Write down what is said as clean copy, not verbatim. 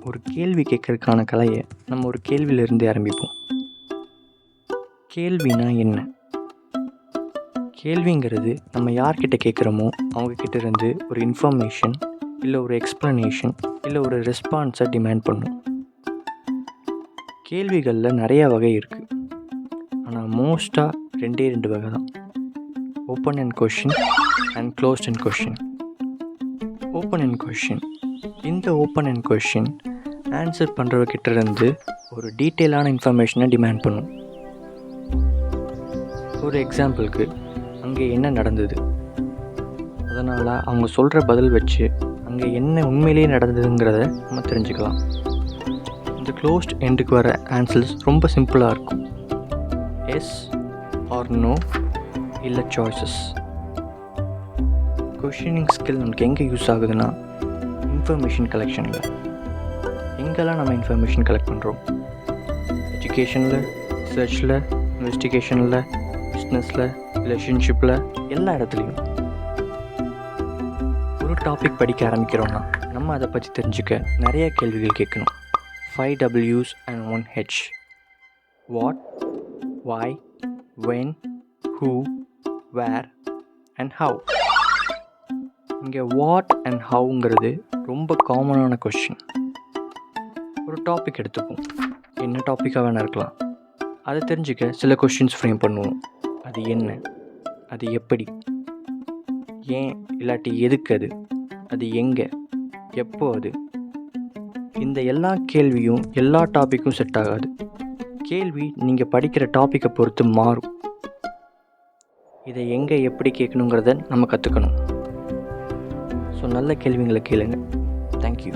ஒரு கேள்வி கேட்கறதுக்கான கலையை நம்ம ஒரு கேள்வியிலிருந்து ஆரம்பிப்போம். கேள்வினா என்ன? கேள்விங்கிறது நம்ம யார்கிட்ட கேட்குறோமோ அவங்கக்கிட்ட இருந்து ஒரு இன்ஃபர்மேஷன், இல்லை ஒரு எக்ஸ்ப்ளனேஷன், இல்லை ஒரு ரெஸ்பான்ஸை டிமாண்ட் பண்ணும். கேள்விகளில் நிறையா வகை இருக்குது. ஆனால் மோஸ்ட்டாக ரெண்டு வகை தான். Open and question and closed and question. Open and question. இந்த ஓப்பன் அண்ட் கொஷின் ஆன்சர் பண்ணுறவர்கிட்ட இருந்து ஒரு டீட்டெயிலான இன்ஃபர்மேஷனை டிமாண்ட் பண்ணும். ஒரு எக்ஸாம்பிளுக்கு, அங்கே என்ன நடந்தது, அதனால் அவங்க சொல்கிற பதில் வச்சு அங்கே என்ன உண்மையிலேயே நடந்ததுங்கிறத நம்ம தெரிஞ்சுக்கலாம். இந்த க்ளோஸ்ட் எண்டுக்கு வர ஆன்சர்ஸ் ரொம்ப சிம்பிளாக இருக்கும். எஸ் ஆர் நோ, இல்லை சாய்ஸஸ். கொஷினிங் ஸ்கில் நமக்கு எங்கே யூஸ் ஆகுதுன்னா, இன்ஃபர்மேஷன் கலெக்ஷனில். எங்கெல்லாம் நம்ம இன்ஃபர்மேஷன் கலெக்ட் பண்ணுறோம்? எஜுகேஷனில், ரிசர்ச்சில், இன்வெஸ்டிகேஷனில், பிஸ்னஸில், ரிலேஷன்ஷிப்பில், எல்லா இடத்துலையும். ஒரு டாபிக் படிக்க ஆரம்பிக்கிறோன்னா நம்ம அதை பற்றி தெரிஞ்சுக்க நிறைய கேள்விகள் கேட்கணும். 5 W's and 1 H. What, why, when, who, where and how. இங்கே வாட் அண்ட் ஹவுங்கிறது ரொம்ப காமனான கொஷின். ஒரு டாபிக் எடுத்துப்போம், என்ன டாப்பிக்காக வேணா இருக்கலாம். அதை தெரிஞ்சுக்க சில கொஷின்ஸ் ஃப்ரேம் பண்ணுவோம். அது என்ன, அது எப்படி, ஏன் இல்லாட்டி எதுக்கு, அது எங்கே, எப்போ, இந்த எல்லா கேள்வியும் எல்லா டாப்பிக்கும் செட் ஆகாது. கேள்வி நீங்கள் படிக்கிற டாப்பிக்கை பொறுத்து மாறும். இதை எங்கே எப்படி கேட்கணுங்கிறத நம்ம கற்றுக்கணும். ஸோ நல்ல கேள்விங்களை கேளுங்க. தேங்க்யூ.